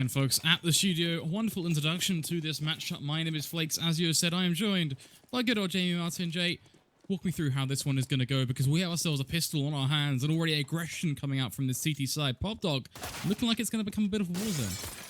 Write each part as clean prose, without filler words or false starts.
again, folks, at the studio. A wonderful introduction to this matchup. My name is Flakes. As you said, I am joined by good old Jamie Martin. Jay, walk me through how this one is going to go, because we have ourselves a pistol on our hands and already aggression coming out from the CT side. Pop Dog looking like it's going to become a bit of a war zone.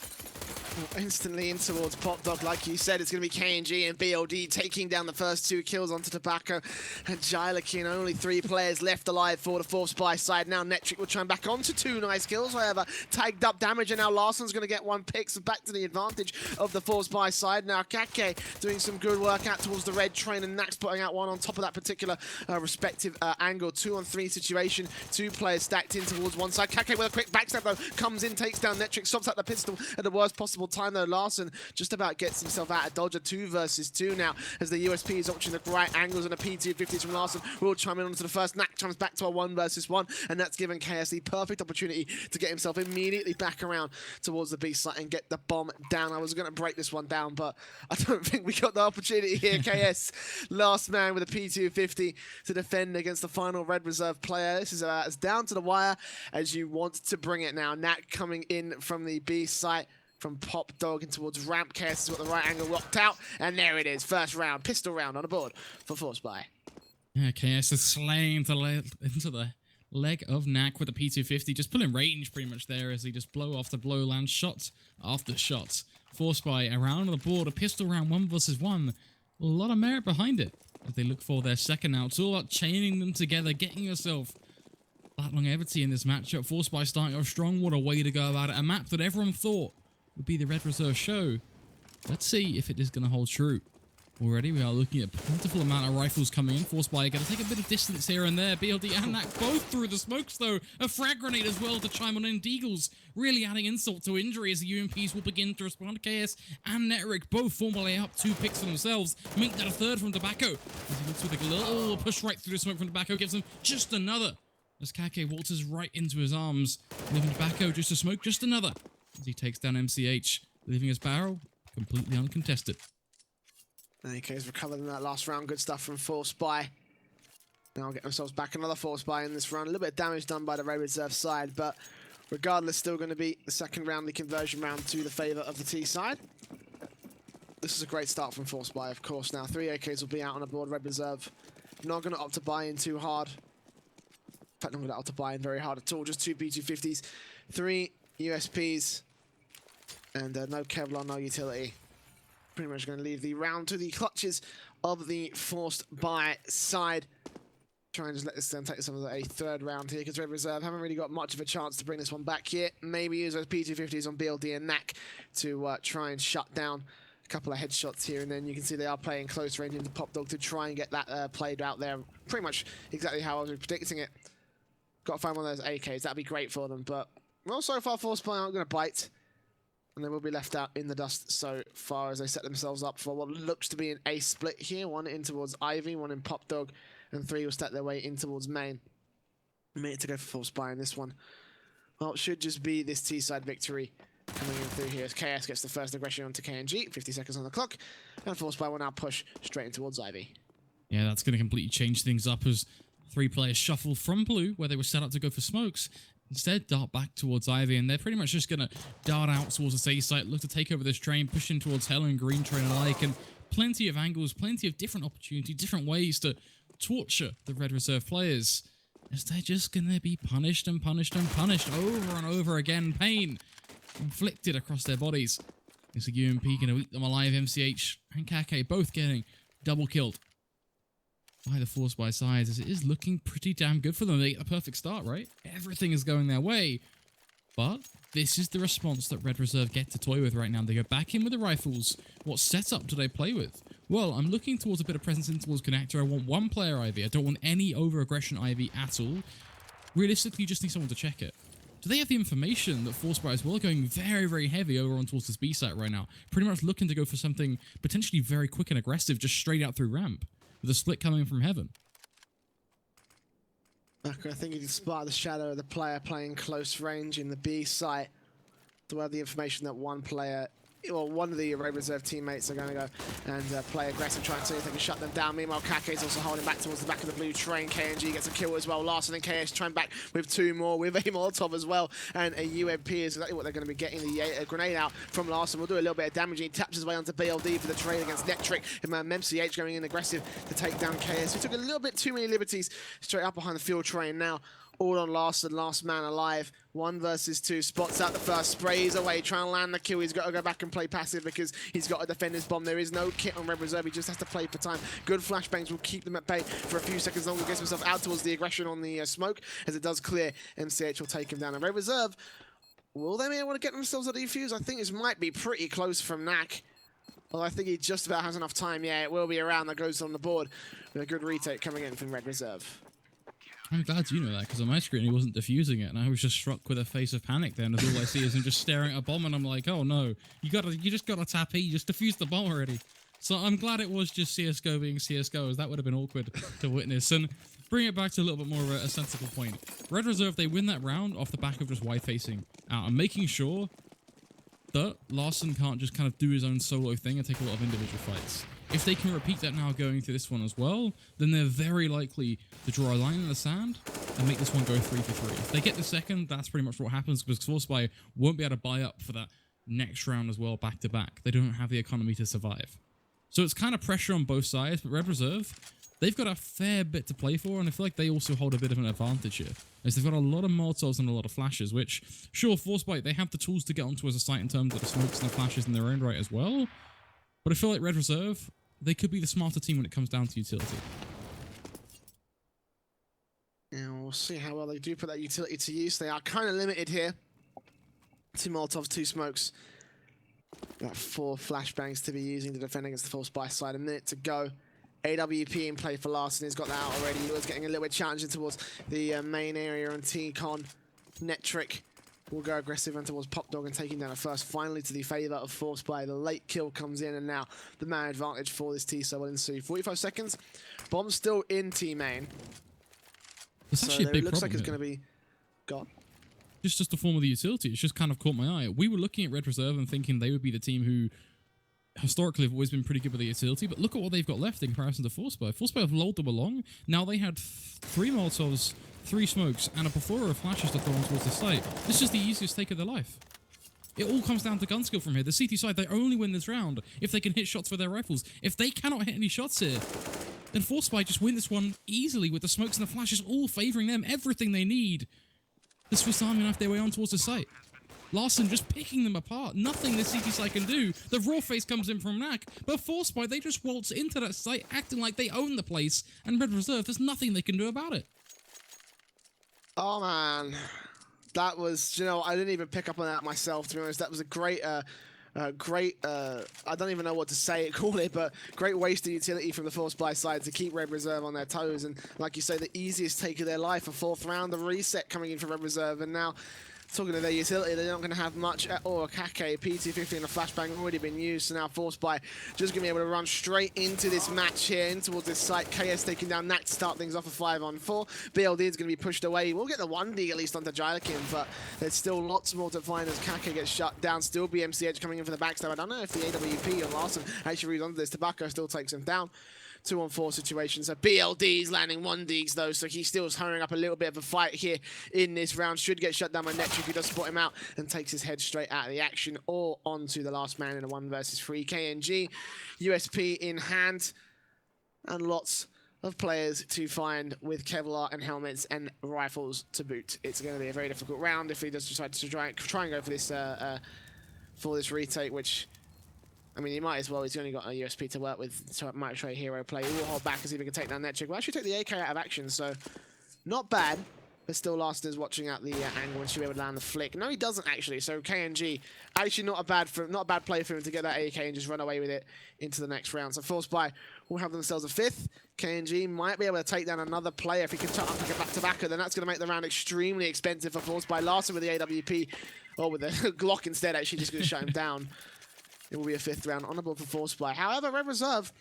Instantly in towards Pop Dog, like you said, it's going to be KNG and BLD taking down the first two kills onto Tobacco and Jylakin. Only 3 players left alive for the ForceBuy side. Now Netric will try and back onto 2 nice kills, however, tagged up damage, and now Larsson's going to get 1 pick, so back to the advantage of the ForceBuy side. Now Kake doing some good work out towards the red train, and Nax putting out 1 on top of that particular respective angle. 2-on-3 situation, 2 players stacked in towards one side. Kake with a quick backstab though, comes in, takes down Netric, stops at the pistol at the worst possible time though. Larsson just about gets himself out of dodge. 2 versus 2 now, as the USP is watching the right angles, and a P250s from Larsson will chime in onto the first. Nak comes back to a 1 versus 1, and that's given KS the perfect opportunity to get himself immediately back around towards the B site and get the bomb down. I was going to break this one down, but I don't think we got the opportunity here. KS, last man with a P250 to defend against the final red reserve player. This is as down to the wire as you want to bring it now. Nak coming in from the B site from Pop Dog in towards ramp. KS has got the right angle locked out, and there it is. First round, pistol round on the board for ForceBuy. Yeah, KS is slaying into the leg of Nak with a P250, just pulling range pretty much there as he just blow after blow, lands shot after shot. ForceBuy around on the board, a pistol round 1 versus 1. A lot of merit behind it as they look for their second now. It's all about chaining them together, getting yourself that longevity in this matchup. ForceBuy starting off strong. What a way to go about it. A map that everyone thought would be the Red Reserve show. Let's see if it is going to hold true. Already we are looking at a plentiful amount of rifles coming in. ForceBuy going to take a bit of distance here and there. BLD and Nak both through the smokes though. A frag grenade as well to chime on in. Deagles really adding insult to injury as the UMPs will begin to respond. KS and Netric both formally up 2 picks for themselves. Make that a 3rd from Tobacco. As he looks with a little push right through the smoke from Tobacco, gives him just another. As Kake waltzes right into his arms. Leaving Tobacco just a smoke, just another. As he takes down MCH, leaving his barrel completely uncontested. AK's recovered in that last round. Good stuff from ForceBuy. Now get themselves back another ForceBuy in this round. A little bit of damage done by the Red Reserve side, but regardless, still going to be the second round, the conversion round to the favour of the T side. This is a great start from ForceBuy, of course. Now 3 AKs will be out on the board. Red Reserve not going to opt to buy in too hard. In fact, not going to opt to buy in very hard at all. Just 2 P250s, 3 USPs, and no Kevlar, no utility. Pretty much going to leave the round to the clutches of the ForceBuy side. Try and just let this then take some of a 3rd round here, because Red Reserve haven't really got much of a chance to bring this one back yet. Maybe use those P250s on BLD and Nak to try and shut down a couple of headshots here, and then you can see they are playing close range into Pop Dog to try and get that played out there. Pretty much exactly how I was predicting it. Got to find one of those AKs. That'd be great for them, but well, so far ForceBuy aren't going to bite. And they will be left out in the dust so far as they set themselves up for what looks to be an ace split here. 1 in towards Ivy, 1 in Pop Dog, and 3 will stack their way in towards main. Made to go for ForceBuy in this one. Well, it should just be this T-side victory coming in through here as KS gets the first aggression onto KNG. 50 seconds on the clock. And ForceBuy will now push straight in towards Ivy. Yeah, that's going to completely change things up as 3 players shuffle from blue, where they were set up to go for smokes. Instead, dart back towards Ivy, and they're pretty much just going to dart out towards the C site, look to take over this train, push in towards Hell and Green train alike, and plenty of angles, plenty of different opportunities, different ways to torture the Red Reserve players, as they're just going to be punished and punished and punished over and over again. Pain inflicted across their bodies. Is the UMP going to eat them alive? MCH and Kake both getting double killed by the ForceBuy sides, as it is looking pretty damn good for them. They get a perfect start, right? Everything is going their way. But this is the response that Red Reserve get to toy with right now. They go back in with the rifles. What setup do they play with? Well, I'm looking towards a bit of presence in towards connector. I want 1 player Ivy. I don't want any over-aggression Ivy at all. Realistically, you just need someone to check it. Do they have the information that ForceBuy as well are going very, very heavy over on towards this B site right now? Pretty much looking to go for something potentially very quick and aggressive, just straight out through ramp, with a split coming from heaven. Okay, I think you can spot the shadow of the player playing close range in the B site. Do have the information that 1 player well, one of the Red Reserve teammates are going to go and play aggressive, try and see if they can shut them down. Meanwhile, Kake's also holding back towards the back of the blue train. KNG gets a kill as well. Larson and KS trying back with 2 more, with a Molotov as well. And a UMP is exactly what they're going to be getting. The grenade out from Larson will do a little bit of damage. He taps his way onto BLD for the trade against Netric. And MemCH going in aggressive to take down KS, who took a little bit too many liberties straight up behind the fuel train now. All on Larson, last man alive. 1 versus 2, spots out the first, sprays away, trying to land the kill. He's got to go back and play passive because he's got to defend his bomb. There is no kit on Red Reserve, he just has to play for time. Good flashbangs will keep them at bay for a few seconds longer. Gets himself out towards the aggression on the smoke. As it does clear, MCH will take him down. And Red Reserve, will they be able to get themselves a defuse? I think this might be pretty close from Knack. Well, I think he just about has enough time. Yeah, it will be around that goes on the board with a good retake coming in from Red Reserve. I'm glad you know that, because on my screen he wasn't defusing it, and I was just struck with a face of panic then, as all I see is him just staring at a bomb, and I'm like, oh no, you just gotta tap E, just defuse the bomb already. So I'm glad it was just CSGO being CSGO, as that would have been awkward to witness. And bring it back to a little bit more of a sensible point. Red Reserve, they win that round off the back of just Y-facing out and making sure that Larson can't just kind of do his own solo thing and take a lot of individual fights. If they can repeat that now going through this one as well, then they're very likely to draw a line in the sand and make this one go 3 for 3. If they get the second, that's pretty much what happens, because ForceBuy won't be able to buy up for that next round as well, back to back. They don't have the economy to survive. So it's kind of pressure on both sides, but Red Reserve, they've got a fair bit to play for, and I feel like they also hold a bit of an advantage here, as they've got a lot of Molotovs and a lot of flashes, which, sure, ForceBuy, they have the tools to get onto as a site in terms of the smokes and the flashes in their own right as well, but I feel like Red Reserve, they could be the smarter team when it comes down to utility. Yeah, we'll see how well they do put that utility to use. They are kind of limited here. 2 Molotovs, 2 smokes. Got 4 flashbangs to be using to defend against the ForceBuy side. A minute to go. AWP in play for Larson. He's got that out already. He was getting a little bit challenging towards the main area on T-Con. Netric will go aggressive and towards Pop Dog and taking down a first, finally to the favour of ForceBuy. The late kill comes in, and now the man advantage for this T-So will ensue. 45 seconds. Bomb still in T-Main. It's actually a big problem. It looks like it's going to be gone. Just the form of the utility. It's just kind of caught my eye. We were looking at Red Reserve and thinking they would be the team who historically have always been pretty good with the utility, but look at what they've got left in comparison to ForceBuy. ForceBuy have lulled them along. Now they had 3 Molotovs, 3 smokes, and a plethora of flashes to throw on towards the site. This is the easiest take of their life. It all comes down to gun skill from here. The CT side, they only win this round if they can hit shots with their rifles. If they cannot hit any shots here, then ForceBuy just win this one easily with the smokes and the flashes all favouring them. Everything they need. The Swiss Army knife their way on towards the site. Larson just picking them apart. Nothing the CT side can do. The raw face comes in from Knack, but ForceBuy, they just waltz into that site acting like they own the place, and Red Reserve, there's nothing they can do about it. Oh man, that was, you know, I didn't even pick up on that myself, to be honest. That was a great, I don't even know what to say, call it, but great waste of utility from the ForceBuy side to keep Red Reserve on their toes. And like you say, the easiest take of their life, a 4th round, the reset coming in for Red Reserve. And now, talking to their utility, they're not going to have much at all. Kake, PT-50 and a flashbang already been used, so now ForceBuy just going to be able to run straight into this match here, in towards this site. KS taking down Knack to start things off a 5-on-4. BLD is going to be pushed away. We'll get the 1D at least onto Jylakin, but there's still lots more to find as Kake gets shut down. Still BMCH coming in for the backstab. I don't know if the AWP on Larson actually reads onto this. Tobacco still takes him down. 2-on-4 situation. So BLD's landing 1Ds though, so he still is hurrying up a little bit of a fight here in this round. Should get shut down by Netric, who does spot him out and takes his head straight out of the action, or onto the last man in a 1 versus 3. KNG, USP in hand, and lots of players to find with Kevlar and helmets and rifles to boot. It's going to be a very difficult round if he does decide to try and go for this retake, which, I mean, he might as well. He's only got a USP to work with, so it might try hero play. He will hold back and see if he can take down Netric. We'll actually take the AK out of action, so not bad. But still, Larson is watching out the angle and should be able to land the flick. No, he doesn't actually. So KNG, actually not a bad play for him to get that AK and just run away with it into the next round. So ForceBuy will have themselves a 5th. KNG might be able to take down another player if he can tuck up a back-to-backer. Then that's going to make the round extremely expensive for ForceBuy. Larson with the AWP, or with the Glock instead, actually just going to shut him down. It will be a 5th round honorable for ForceBuy. However, Red Reserve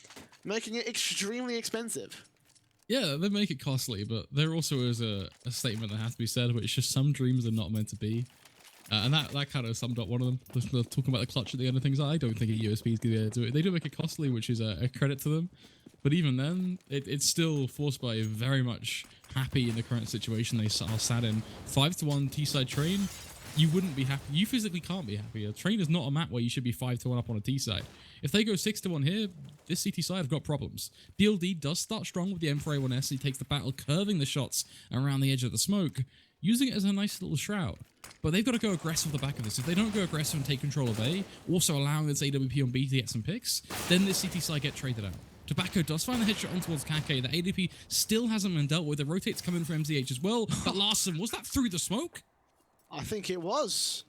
making it extremely expensive. Yeah, they make it costly, but there also is a statement that has to be said, which is just some dreams are not meant to be. And that kind of summed up one of them. They're talking about the clutch at the end of things. I don't think a USP is going to be able to do it. They do make it costly, which is a credit to them. But even then, it's still ForceBuy very much happy in the current situation they are sat in. 5-1 T-side train, you wouldn't be happy. You physically can't be happy. A train is not a map where you should be 5-1 up on a T-side. If they go 6-1 here, this CT side have got problems. BLD does start strong with the M4A1S. He takes the battle, curving the shots around the edge of the smoke, using it as a nice little shroud. But they've got to go aggressive at the back of this. If they don't go aggressive and take control of A, also allowing this AWP on B to get some picks, then this CT side get traded out. Tobacco does find the headshot on towards Kake. The ADP still hasn't been dealt with. The rotates come in for MCH as well. But Larson, was that through the smoke? I think it was.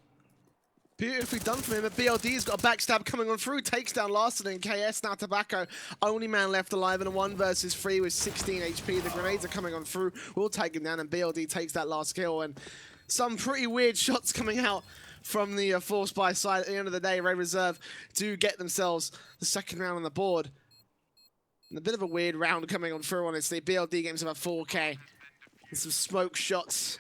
Beautifully done from him. But BLD's got a backstab coming on through. Takes down Larson and KS. Now Tobacco, only man left alive in a 1 versus 3 with 16 HP. The grenades are coming on through. We'll take him down. And BLD takes that last kill. And some pretty weird shots coming out from the ForceBuy side. At the end of the day, Red Reserve do get themselves the second round on the board. And a bit of a weird round coming on through, honestly. BLD gets himself a 4K. And some smoke shots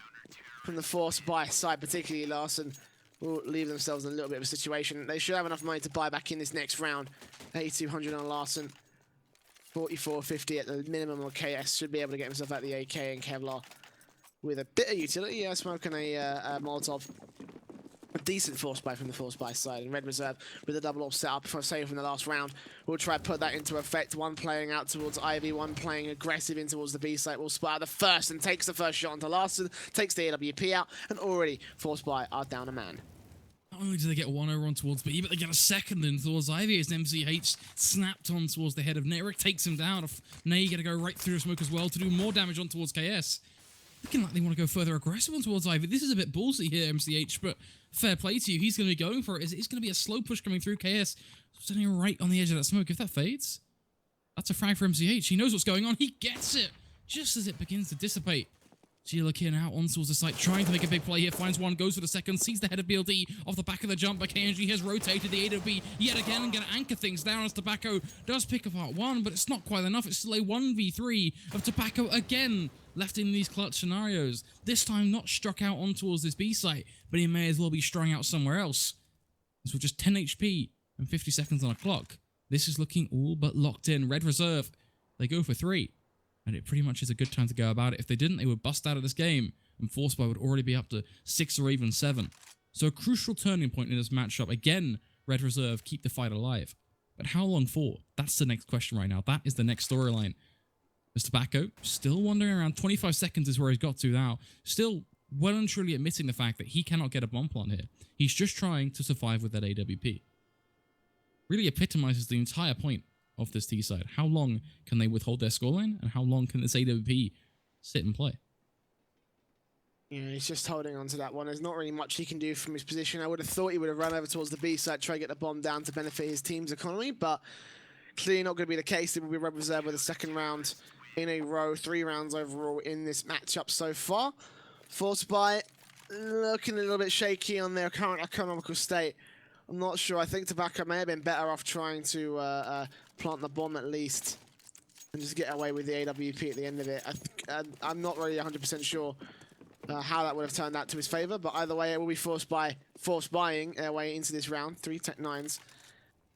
from the ForceBuy side, particularly Larson, will leave themselves in a little bit of a situation. They should have enough money to buy back in this next round. 8,200 on Larson. 44.50 at the minimum on KS. Should be able to get himself out the AK and Kevlar with a bit of utility. Yeah, smoking a Molotov. A decent ForceBuy from the ForceBuy side, and Red Reserve with a double up setup for save from the last round. We'll try to put that into effect. One playing out towards Ivy, one playing aggressive in towards the B site. Will spot the first and takes the first shot onto Larson, takes the AWP out, and already ForceBuy are down a man. Not only do they get one over on towards B, but they get a second in towards Ivy as MCH snapped on towards the head of Neric, takes him down. Nay going to go right through the smoke as well to do more damage on towards KS. Looking like they want to go further aggressive on towards Ivy. This is a bit ballsy here, MCH, but fair play to you. He's going to be going for it. It's going to be a slow push coming through. KS sitting right on the edge of that smoke. If that fades, that's a frag for MCH. He knows what's going on. He gets it just as it begins to dissipate. Gila out on towards the site, trying to make a big play here. Finds one, goes for the second, sees the head of BLD off the back of the jump, but KNG has rotated the AWP yet again and going to anchor things down as Tobacco does pick apart one, but it's not quite enough. It's still a 1v3 of Tobacco again, left in these clutch scenarios. This time not struck out on towards this B site, but he may as well be strung out somewhere else. This was just 10 HP and 50 seconds on a clock. This is looking all but locked in. Red Reserve, they go for 3. And it pretty much is a good time to go about it. If they didn't, they would bust out of this game, and ForceBuy would already be up to 6 or even 7. So a crucial turning point in this matchup. Again, Red Reserve keep the fight alive. But how long for? That's the next question right now. That is the next storyline. As Tobacco, still wandering around. 25 seconds is where he's got to now. Still well and truly admitting the fact that he cannot get a bomb plant here. He's just trying to survive with that AWP. Really epitomizes the entire point of this T side. How long can they withhold their scoreline, and how long can this AWP sit and play? Yeah, he's just holding on to that one. There's not really much he can do from his position. I would have thought he would have run over towards the B side, try to get the bomb down to benefit his team's economy, but clearly not going to be the case. It will be Red Reserve with a second round in a row, 3 rounds overall in this matchup so far. ForceBuy looking a little bit shaky on their current economical state. I'm not sure. I think Tobacco may have been better off trying to plant the bomb at least and just get away with the AWP at the end of it. I'm not really 100% sure how that would have turned out to his favor, but either way, it will be ForceBuying their way into this round. 3 Tech 9s,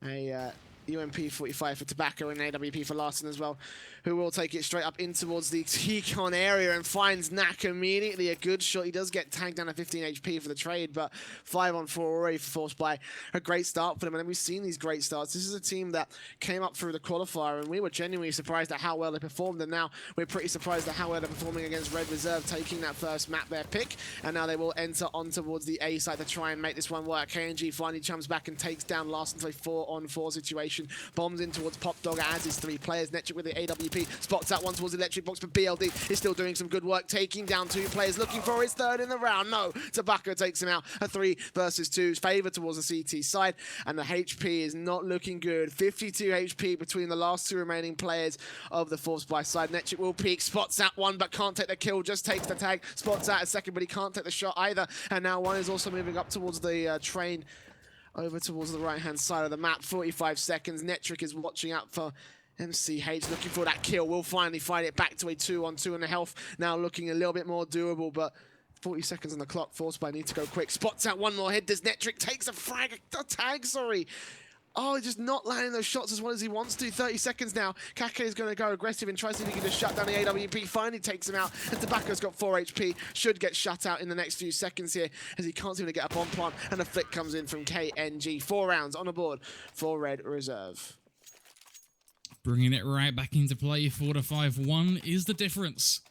a UMP 45 for Tobacco and AWP for Larson as well, who will take it straight up in towards the T-Con area and finds Knack immediately. A good shot. He does get tagged down to 15 HP for the trade, but 5 on 4 already for ForceBuy. A great start for them, and then we've seen these great starts. This is a team that came up through the qualifier, and we were genuinely surprised at how well they performed, and now we're pretty surprised at how well they're performing against Red Reserve, taking that first map their pick, and now they will enter on towards the A side to try and make this one work. KNG finally jumps back and takes down Larson to a 4-on-4 situation. Bombs in towards Pop Dog as his 3 players. Netchik with the AWP spots that one towards the electric box, but BLD is still doing some good work, taking down 2 players, looking for his 3rd in the round. No, Tobacco takes him out. A 3 versus 2 favor towards the CT side, and the HP is not looking good. 52 HP between the last 2 remaining players of the ForceBuy side. Netchik will peek, spots that one, but can't take the kill, just takes the tag, spots out a second, but he can't take the shot either. And now one is also moving up towards the train, over towards the right-hand side of the map. 45 seconds. Netchik is watching out for MCH, looking for that kill. Will finally fight it back to a 2-on-2, and the health now looking a little bit more doable, but 40 seconds on the clock. ForceBuy need to go quick. Spots out one more hit. Does Netric takes a tag, sorry. Oh, just not landing those shots as well as he wants to. 30 seconds now. Kake is going to go aggressive and try to see if he can just shut down the AWP. Finally takes him out. And Tobacco's got 4 HP. Should get shut out in the next few seconds here as he can't seem to get up on plant. And a flick comes in from KNG. 4 rounds on the board for Red Reserve. Bringing it right back into play. 4-5-1 is the difference.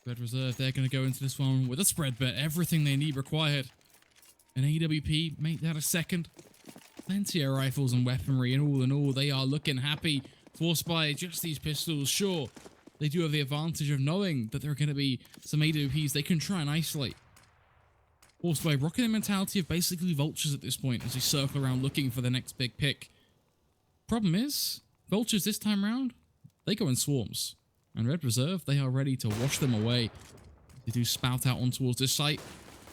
Red Reserve, they're going to go into this one with a spread bet. Everything they need required. An AWP, make that a second. Plenty of rifles and weaponry, and in all, they are looking happy. ForceBuy just these pistols, sure. They do have the advantage of knowing that there are going to be some AWPs they can try and isolate. ForceBuy rocking the mentality of basically vultures at this point as they circle around looking for the next big pick. Problem is, vultures this time round, they go in swarms. And Red Reserve, they are ready to wash them away. They do spout out on towards this site.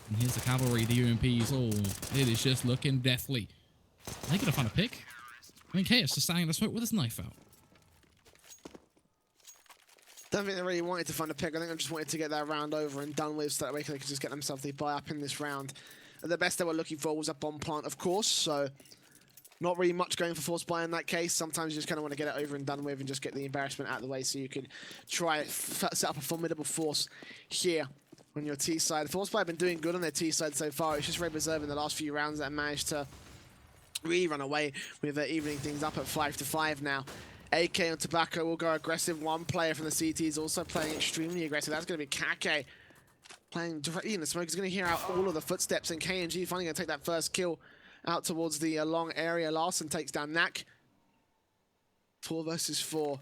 And here's the cavalry, the UMPs. Oh, it is just looking deathly. Are they going to find a pick? I mean, Chaos is standing in the smoke with his knife out. Don't think they really wanted to find a pick. I think they just wanted to get that round over and done with so that way they could just get themselves the buy up in this round. And the best they were looking for was a bomb plant, of course, so not really much going for ForceBuy in that case. Sometimes you just kind of want to get it over and done with and just get the embarrassment out of the way so you can try set up a formidable force here on your T side. ForceBuy have been doing good on their T side so far. It's just Red Reserve in the last few rounds that have managed to really run away with evening things up at 5-5 now. AK and Tobacco will go aggressive. One player from the CT is also playing extremely aggressive. That's going to be Kake playing directly in the smoke. He's going to hear out all of the footsteps, and KNG finally going to take that first kill out towards the long area. Larson takes down Nak. 4 versus 4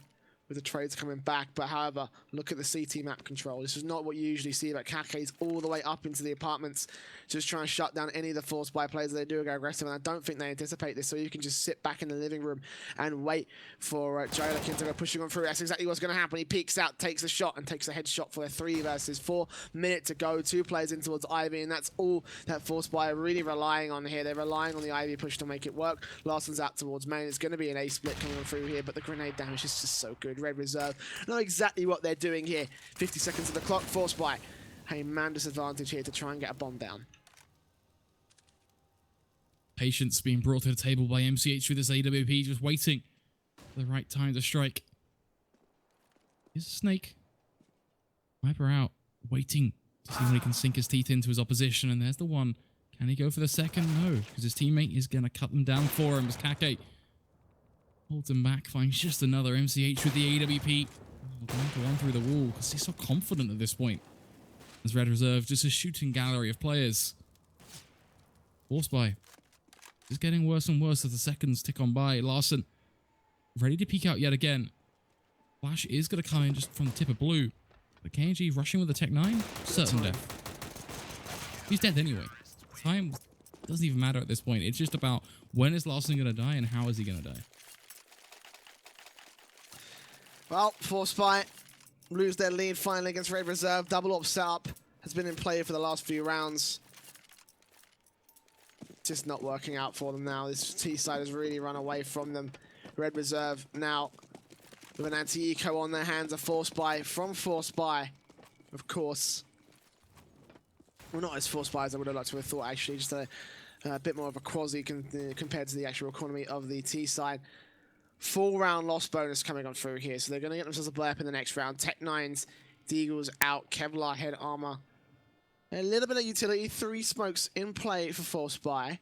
with the trades coming back. But however, look at the CT map control. This is not what you usually see, but Kake's all the way up into the apartments, just trying to shut down any of the ForceBuy players. They do go aggressive, and I don't think they anticipate this, so you can just sit back in the living room and wait for Jolakin to go pushing on through. That's exactly what's going to happen. He peeks out, takes the shot, and takes a headshot for a 3 versus 4 minute to go. 2 players in towards Ivy, and that's all that ForceBuy are really relying on here. They're relying on the Ivy push to make it work. Larson's out towards main. It's going to be an A split coming through here, but the grenade damage is just so good. Red Reserve know exactly what they're doing here. 50 seconds of the clock. ForceBuy a man disadvantage here to try and get a bomb down. Patience being brought to the table by MCH with this AWP, just waiting for the right time to strike. Here's a snake. Viper out, waiting to see when he can sink his teeth into his opposition, and there's the one. Can he go for the second? No, because his teammate is going to cut them down for him as Kake holds him back, finds just another MCH with the AWP. Going to run through the wall because he's so confident at this point. As Red Reserve, just a shooting gallery of players. ForceBuy is getting worse and worse as the seconds tick on by. Larson ready to peek out yet again. Flash is going to come in just from the tip of blue. But KNG rushing with the Tech 9, certain death. He's dead anyway. Time doesn't even matter at this point. It's just about when is Larson going to die and how is he going to die. Well, ForceBuy lose their lead finally against Red Reserve. Double up setup has been in play for the last few rounds. Just not working out for them now. This T side has really run away from them. Red Reserve now with an anti-eco on their hands. A ForceBuy from ForceBuy, of course. Well, not as ForceBuy as I would have liked to have thought, actually. Just a bit more of a quasi compared to the actual economy of the T side. 4-round loss bonus coming on through here, so they're going to get themselves a play up in the next round. Tech 9s, Deagles out, Kevlar head armor. A little bit of utility, 3 smokes in play for ForceBuy.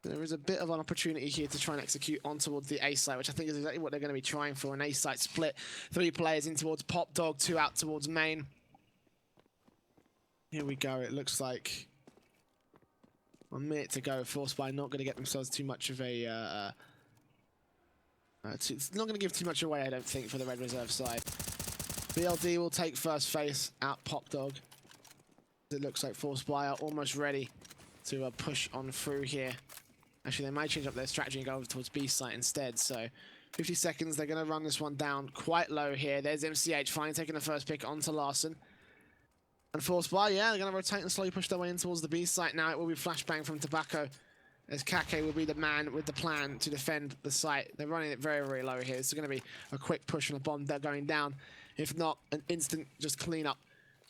There is a bit of an opportunity here to try and execute on towards the A site, which I think is exactly what they're going to be trying for. An A site split, 3 players in towards Pop Dog, 2 out towards main. Here we go, it looks like 1 minute to go. ForceBuy not going to get themselves too much of a... it's not going to give too much away, I don't think, for the Red Reserve side. BLD will take first face out Pop Dog. It looks like ForceBuy are almost ready to push on through here. Actually, they might change up their strategy and go over towards B site instead. So 50 seconds, they're going to run this one down quite low here. There's MCH finally taking the first pick onto Larson. And ForceBuy, yeah, they're going to rotate and slowly push their way in towards the B site now. It will be flashbang from Tobacco, as Kake will be the man with the plan to defend the site. They're running it very, very low here. It's going to be a quick push and a bomb going down. If not, an instant just clean up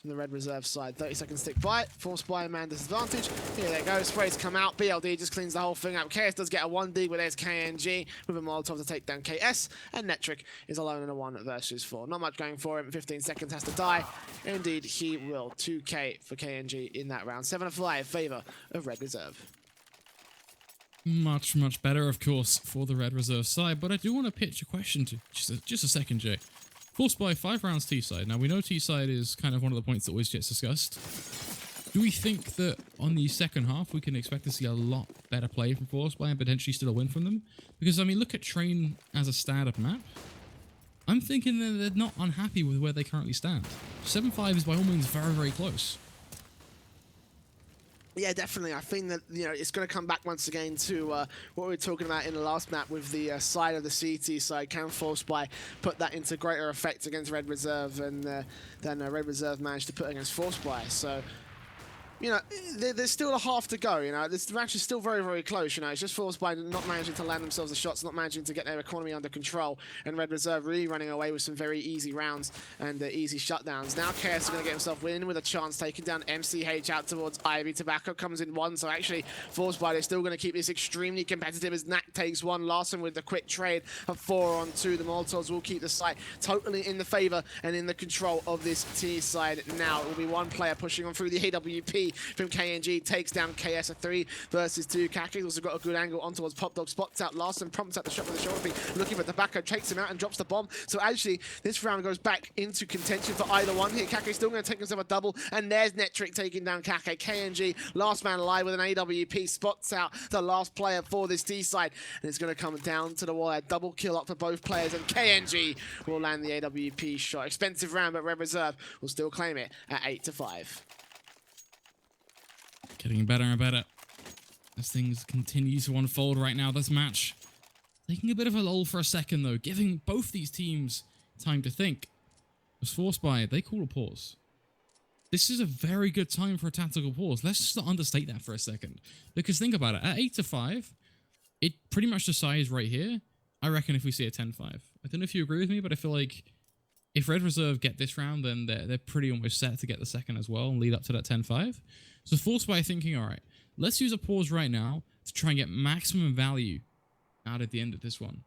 from the Red Reserve side. 30 seconds tick by. ForceBuy man disadvantage. Here they go. Sprays come out. BLD just cleans the whole thing up. KS does get a 1D, but there's KNG with a Molotov to take down KS. And Netric is alone in a 1 versus 4. Not much going for him. 15 seconds has to die. Indeed, he will. 2K for KNG in that round. 7-5 in favor of Red Reserve. Much, much better, of course, for the Red Reserve side, but I do want to pitch a question to just a second, Jay. ForceBuy 5 rounds T-side. Now, we know T-side is kind of one of the points that always gets discussed. Do we think that on the second half, we can expect to see a lot better play from ForceBuy and potentially still a win from them? Because, I mean, look at Train as a startup map. I'm thinking that they're not unhappy with where they currently stand. 7-5 is by all means very, very close. Yeah, definitely. I think that, you know, it's going to come back once again to what we were talking about in the last map with the side of the CT side. Can ForceBuy put that into greater effect against Red Reserve and then Red Reserve managed to put against ForceBuy. So, you know, there's still a half to go, you know. This match is still very, very close, you know. It's just ForceBuy not managing to land themselves the shots, not managing to get their economy under control, and Red Reserve really running away with some very easy rounds and easy shutdowns. Now KS is going to get himself winning with a chance, taking down MCH out towards Ivy. Tobacco comes in 1, so actually ForceBuy, they're still going to keep this extremely competitive as Knack takes 1. Larson with the quick trade of 4 on 2. The Molotovs will keep the site totally in the favor and in the control of this T side now. It will be one player pushing on through the AWP from KNG, takes down KS. A 3 versus 2. Kaki's also got a good angle on towards Pop Dog, spots out Larson, prompts out the shot with the shoulder pick, looking for Tobacco, takes him out and drops the bomb. So actually, this round goes back into contention for either one here. Kake's still going to take himself a double, and there's Netric taking down Kake. KNG, last man alive with an AWP, spots out the last player for this D side, and it's going to come down to the wire. Double kill up for both players, and KNG will land the AWP shot. Expensive round, but Red Reserve will still claim it at 8-5. Getting better and better as things continue to unfold right now. This match taking a bit of a lull for a second, though, giving both these teams time to think. As ForceBuy, they call a pause. This is a very good time for a tactical pause. Let's just not understate that for a second. Because think about it. At 8-5, it pretty much decides right here. I reckon if we see a 10-5. I don't know if you agree with me, but I feel like if Red Reserve get this round, then they're pretty almost set to get the second as well and lead up to that 10-5. So ForceBuy thinking, all right, let's use a pause right now to try and get maximum value out at the end of this one.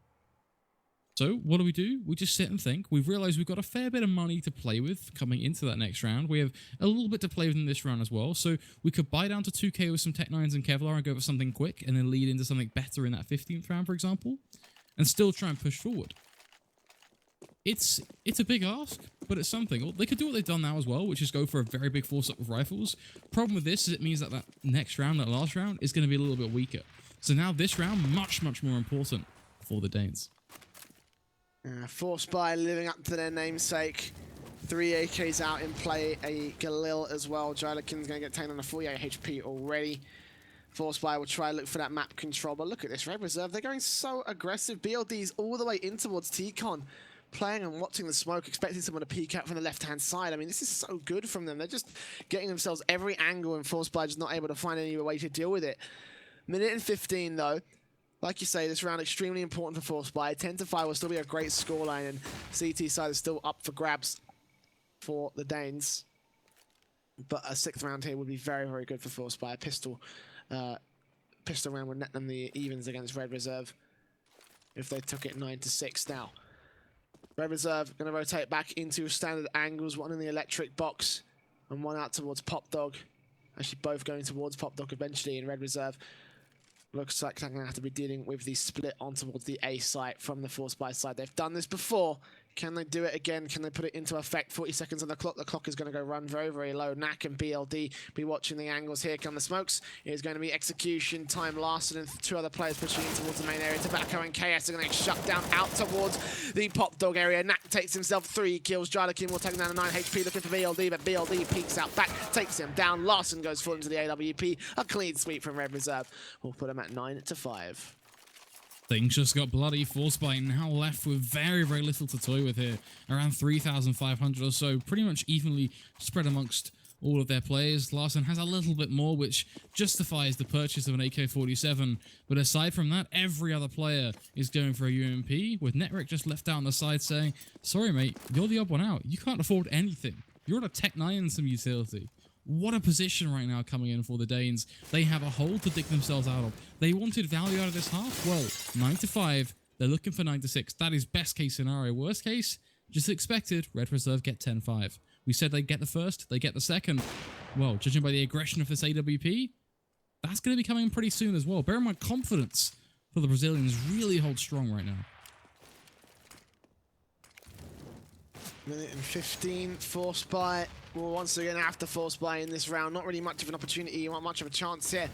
So what do? We just sit and think. We've realized we've got a fair bit of money to play with coming into that next round. We have a little bit to play with in this round as well. So we could buy down to 2k with some Tech 9s and Kevlar and go for something quick and then lead into something better in that 15th round, for example, and still try and push forward. It's a big ask, but it's something. They could do what they've done now as well, which is go for a very big force up with rifles. Problem with this is it means that that next round, that last round, is going to be a little bit weaker. So now this round, much, much more important for the Danes. ForceBuy living up to their namesake. 3 AKs out in play, a Galil as well. Jylikin's going to get taken on a 48 HP already. ForceBuy will try to look for that map control, but look at this Red Reserve. They're going so aggressive. BLD's all the way in towards T-Con, playing and watching the smoke, expecting someone to peek out from the left-hand side. I mean, this is so good from them. They're just getting themselves every angle, and ForceBuy just not able to find any way to deal with it. Minute and 15, though. Like you say, this round extremely important for ForceBuy. 10-5 will still be a great scoreline, and CT side is still up for grabs for the Danes. But a 6th round here would be very, very good for ForceBuy. A pistol round would net them the evens against Red Reserve if they took it 9-6 now. Red Reserve going to rotate back into standard angles, one in the electric box and one out towards Pop Dog. Actually, both going towards Pop Dog eventually in Red Reserve. Looks like they're going to have to be dealing with the split on towards the A site from the ForceBuy side. They've done this before. Can they do it again? Can they put it into effect? 40 seconds on the clock. The clock is going to go run very, very low. Knack and BLD be watching the angles. Here come the smokes. It is going to be execution time. Larson and 2 other players pushing in towards the main area. Tobacco and KS are going to get shut down out towards the Pop Dog area. Knack takes himself 3 kills. Jylikin will take him down to 9 HP looking for BLD, but BLD peeks out back, takes him down. Larson goes full into the AWP. A clean sweep from Red Reserve. We'll put him at 9-5. Things just got bloody. ForceBuy now left with very, very little to toy with here. Around 3,500 or so, pretty much evenly spread amongst all of their players. Larson has a little bit more, which justifies the purchase of an AK-47. But aside from that, every other player is going for a UMP, with Netric just left out on the side saying, sorry, mate, you're the odd one out. You can't afford anything. You're on a Tech 9 and some utility. What a position right now coming in for the Danes. They have a hole to dig themselves out of. They wanted value out of this half. Well, 9-5. They're looking for 9-6. That is best case scenario. Worst case, just expected, Red Reserve get 10-5. We said they'd get the first, they get the second. Well, judging by the aggression of this AWP, that's going to be coming pretty soon as well. Bear in mind, confidence for the Brazilians really holds strong right now. Minute and 15, ForceBuy. We'll once again have to ForceBuy in this round. Not really much of an opportunity, not much of a chance here.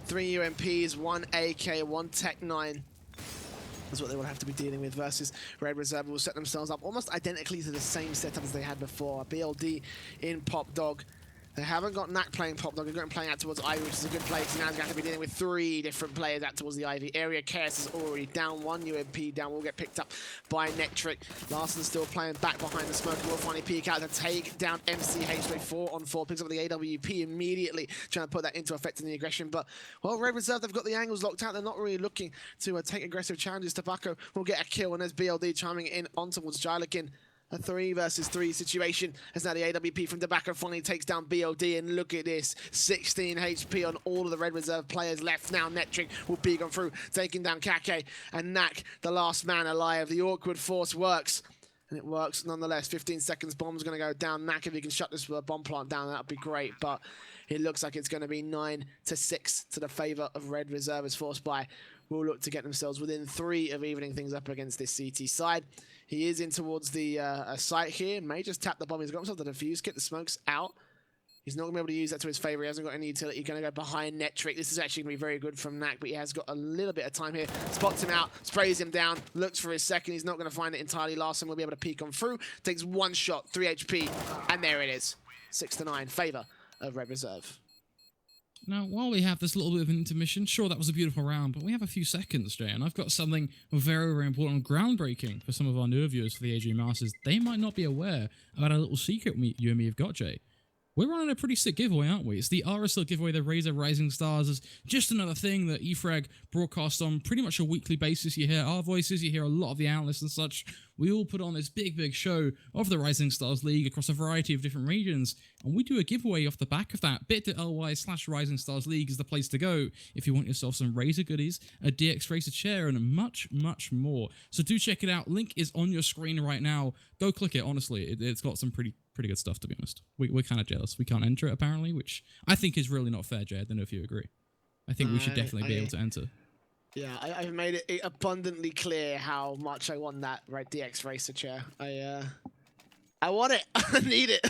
3 UMPs, 1 AK, 1 Tech 9. That's what they will have to be dealing with versus Red Reserve. Will set themselves up almost identically to the same setup as they had before. BLD in Pop Dog. They haven't got Knack playing Pop Dog. They've got him playing out towards Ivy, which is a good play. So now he's going to have to be dealing with 3 different players out towards the Ivy area. Chaos is already down. 1 UMP down. Will get picked up by Nectric. Larson still playing back behind the smoke. Will finally peek out to take down MCH. 4-on-4. Picks up the AWP immediately, trying to put that into effect in the aggression. But, well, Red Reserve, they've got the angles locked out. They're not really looking to take aggressive challenges. Tobacco will get a kill, and there's BLD chiming in on towards Jylikin. A 3 versus 3 situation as now the AWP from Tobacco finally takes down BOD, and look at this, 16 HP on all of the Red Reserve players left now. Nectric will peek on through, taking down Kake, and Knack, the last man alive. The awkward force works, and it works nonetheless. 15 seconds, bomb's going to go down. Knack, if he can shut this bomb plant down, that would be great, but it looks like it's going to be 9-6 to the favor of Red Reserve as ForceBuy will look to get themselves within 3 of evening things up against this CT side. He is in towards the site here. May just tap the bomb. He's got himself the defuse, get the smokes out. He's not going to be able to use that to his favor. He hasn't got any utility. He's going to go behind Nectric. This is actually going to be very good from Knack, but he has got a little bit of time here. Spots him out, sprays him down, looks for his second. He's not going to find it entirely. Larson will be able to peek on through. Takes 1 shot, 3 HP, and there it is. 6-9, favor of Red Reserve. Now, while we have this little bit of an intermission, sure, that was a beautiful round, but we have a few seconds, Jay, and I've got something very, very important, groundbreaking for some of our newer viewers for the Adria Masters. They might not be aware about a little secret you and me have got, Jay. We're running a pretty sick giveaway, aren't we? It's the RSL giveaway, the Razor Rising Stars, is just another thing that eFrag broadcasts on pretty much a weekly basis. You hear our voices, you hear a lot of the analysts and such. We all put on this big show of the Rising Stars League across a variety of different regions, and we do a giveaway off the back of that. bit.ly/Rising Stars League is the place to go if you want yourself some Razor goodies, a DX Racer chair, and much more. So do check it out. Link is on your screen right now. Go click it, honestly. It's got some pretty good stuff, to be honest. We're kind of jealous. We can't enter it, apparently, which I think is really not fair, Jay. I don't know if you agree. I think we should definitely be able to enter. Yeah, I've made it abundantly clear how much I want that DX Racer chair. I want it. I need it.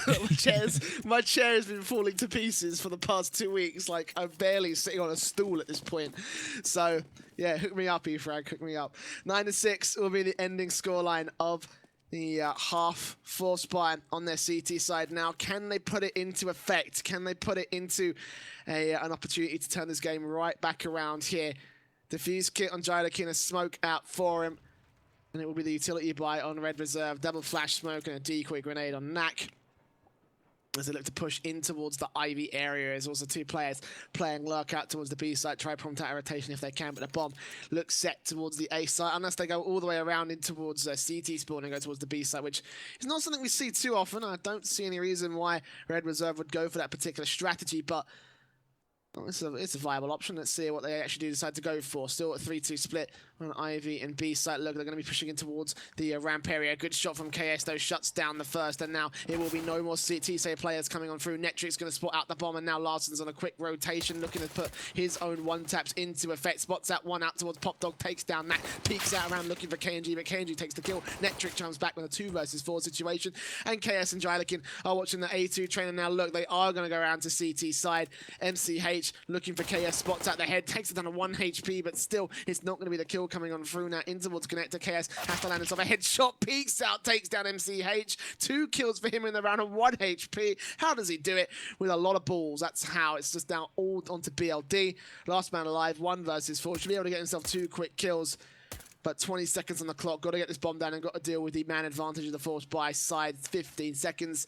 My chair has been falling to pieces for the past 2 weeks. Like, I'm barely sitting on a stool at this point. So, yeah, hook me up, eFrag. Hook me up. 9-6 will be the ending scoreline of the half. ForceBuy on their CT side now. Can they put it into effect? Can they put it into an opportunity to turn this game right back around here? Diffuse kit on Jylikin, a smoke out for him. And it will be the utility buy on Red Reserve. Double flash smoke and a decoy grenade on Knack. As they look to push in towards the Ivy area. There's also 2 players playing lurk out towards the B site. Try prompt out a rotation if they can, but the bomb looks set towards the A site. Unless they go all the way around in towards CT spawn and go towards the B site, which is not something we see too often. I don't see any reason why Red Reserve would go for that particular strategy, but well, it's a viable option. Let's see what they actually do decide to go for. Still a 3-2 split on Ivy and B site. Look, they're going to be pushing in towards the ramp area. Good shot from KS, though, shuts down the first. And now it will be no more CT players coming on through. Nectric's going to spot out the bomb, and now Larson's on a quick rotation, looking to put his own one-taps into effect. Spots that one out towards Pop Dog, takes down that, peeks out around looking for KNG, but KNG takes the kill. Nectric jumps back with a 2 versus 4 situation, and KS and Jylikin are watching the A2 trainer now. Look, they are going to go around to CT side. MCH looking for KS, spots out the head, takes it down to 1 HP, but still, it's not going to be the kill coming on through now. In towards connector, KS has to land himself a headshot, peeks out, takes down MCH. 2 kills for him in the round of 1 HP. How does he do it? With a lot of balls. That's how. It's just now all onto BLD. Last man alive, 1 versus 4. Should be able to get himself 2 quick kills. But 20 seconds on the clock. Got to get this bomb down and got to deal with the man advantage of the ForceBuy side. 15 seconds.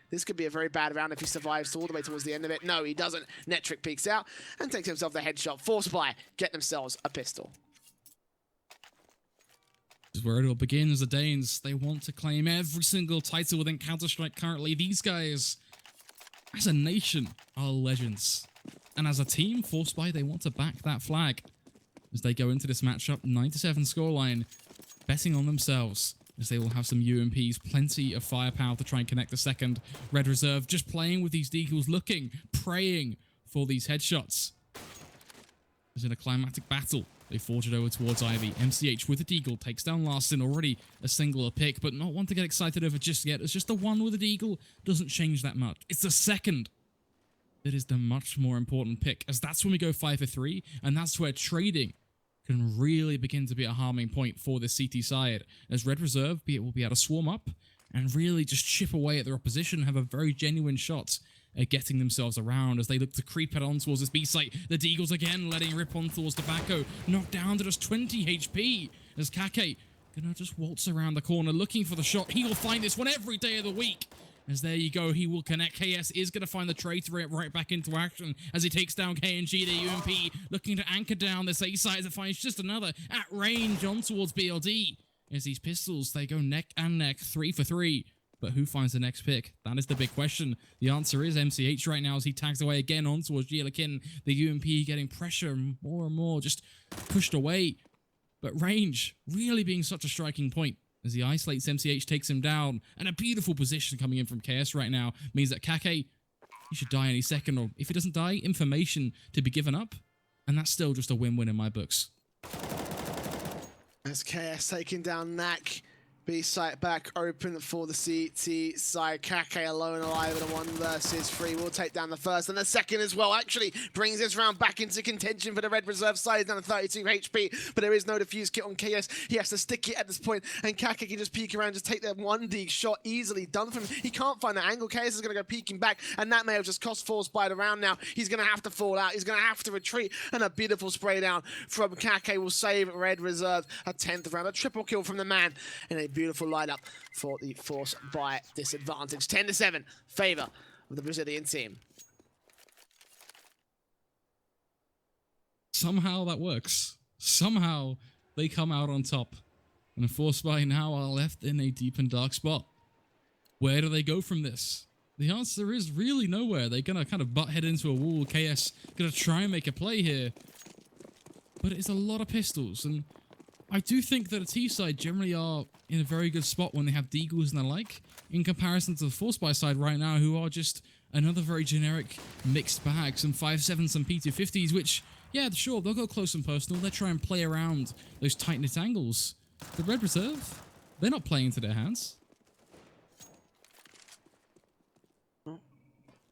This could be a very bad round if he survives all the way towards the end of it. No, he doesn't. Nectric peeks out and takes himself the headshot. ForceBuy get themselves a pistol. This is where it all begins. The Danes, they want to claim every single title within Counter-Strike currently. These guys, as a nation, are legends. And as a team, ForceBuy, they want to back that flag. As they go into this matchup, 9-7 scoreline, betting on themselves. As they will have some UMPs, plenty of firepower to try and connect the second. Red Reserve just playing with these deagles, looking, praying for these headshots. As in a climatic battle, they forge it over towards Ivy. MCH with a deagle takes down Larson, already a singular pick, but not one to get excited over just yet. It's just the one with a deagle doesn't change that much. It's the second that is the much more important pick, as that's when we go 5 for 3, and that's where trading can really begin to be a harming point for the CT side, as Red Reserve will be able to swarm up and really just chip away at their opposition, have a very genuine shot at getting themselves around as they look to creep it on towards this B site. The Deagles again letting rip on towards Tobacco, knocked down to just 20 HP as Kake gonna just waltz around the corner looking for the shot. He will find this one every day of the week. As there you go, he will connect. KS is going to find the trade to it right back into action as he takes down KNG, the UMP, looking to anchor down this A-side as it finds just another at range on towards BLD. As these pistols, they go neck and neck, 3 for 3. But who finds the next pick? That is the big question. The answer is MCH right now as he tags away again on towards Gielakin. The UMP getting pressure more and more, just pushed away. But range really being such a striking point. As he isolates MCH, takes him down, and a beautiful position coming in from KS right now means that Kake, he should die any second, or if he doesn't die, information to be given up, and that's still just a win-win in my books. As KS taking down Nak, B site back open for the CT side. Kake alone alive in a 1 versus 3. We'll take down the first and the second as well. Actually brings this round back into contention for the Red Reserve side. He's down to 32 HP, but there is no defuse kit on KS. He has to stick it at this point, and Kake can just peek around, just take that 1D shot easily done for him. He can't find that angle. KS is going to go peeking back, and that may have just cost ForceBuy the round now. He's going to have to fall out. He's going to have to retreat, and a beautiful spray down from Kake will save Red Reserve a 10th round. A triple kill from the man, and a beautiful lineup for the ForceBuy disadvantage. 10-7, favor of the Brazilian team. Somehow that works. Somehow they come out on top. And ForceBuy now are left in a deep and dark spot. Where do they go from this? The answer is really nowhere. They're going to kind of butt head into a wall. KS going to try and make a play here. But it's a lot of pistols, and I do think that a T side generally are in a very good spot when they have deagles and the like, in comparison to the ForceBuy side right now, who are just another very generic mixed bag. Some 5.7s, some P250s, which, yeah, sure, they'll go close and personal. They'll try and play around those tight-knit angles. The Red Reserve, they're not playing to their hands.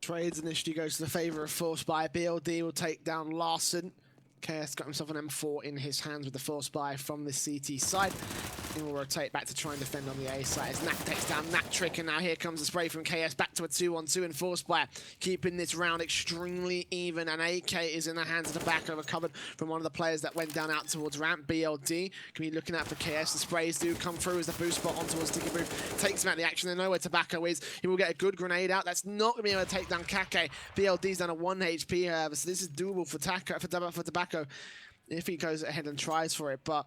Trades initially goes to the favor of ForceBuy. BLD will take down Larson. KS got himself an M4 in his hands with the ForceBuy from the CT side. He will rotate back to try and defend on the A side as Nak takes down that trick, and now here comes the spray from KS back to a 2-on-2, and ForceBuy keeping this round extremely even, and AK is in the hands of Tobacco, recovered from one of the players that went down out towards ramp. BLD can be looking out for KS. The sprays do come through as the boost spot on towards Sticky Booth takes him out of the action. They know where Tobacco is. He will get a good grenade out. That's not going to be able to take down Kake. BLD's down a 1 HP, so this is doable for Tobacco if he goes ahead and tries for it, but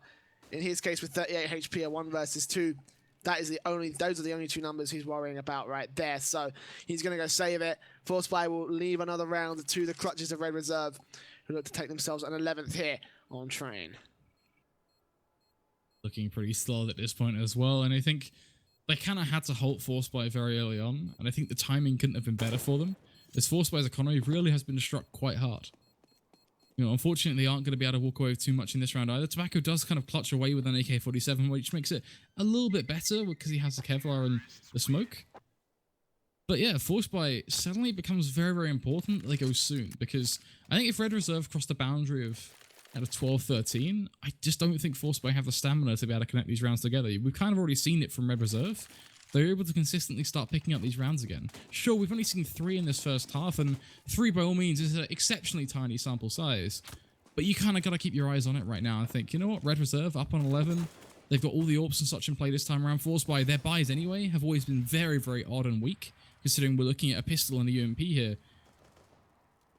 in his case with 38 HP, a 1 versus 2, those are the only 2 numbers he's worrying about right there. So he's going to go save it. ForceBuy will leave another round to the clutches of Red Reserve, who look to take themselves an 11th here on train. Looking pretty solid at this point as well, and I think they kind of had to halt ForceBuy very early on, and I think the timing couldn't have been better for them, as ForceBuy's economy really has been struck quite hard. You know, unfortunately, they aren't going to be able to walk away with too much in this round either. Tobacco does kind of clutch away with an AK-47, which makes it a little bit better because he has the Kevlar and the smoke. But yeah, ForceBuy suddenly becomes very, very important that they go soon, because I think if Red Reserve crossed the boundary of at a 12-13, I just don't think ForceBuy have the stamina to be able to connect these rounds together. We've kind of already seen it from Red Reserve. They're able to consistently start picking up these rounds again. Sure, we've only seen 3 in this first half, and 3 by all means is an exceptionally tiny sample size. But you kind of got to keep your eyes on it right now and think, you know what, Red Reserve up on 11. They've got all the AWPs and such in play this time around. ForceBuy, their buys anyway have always been very, very odd and weak, considering we're looking at a pistol and a UMP here.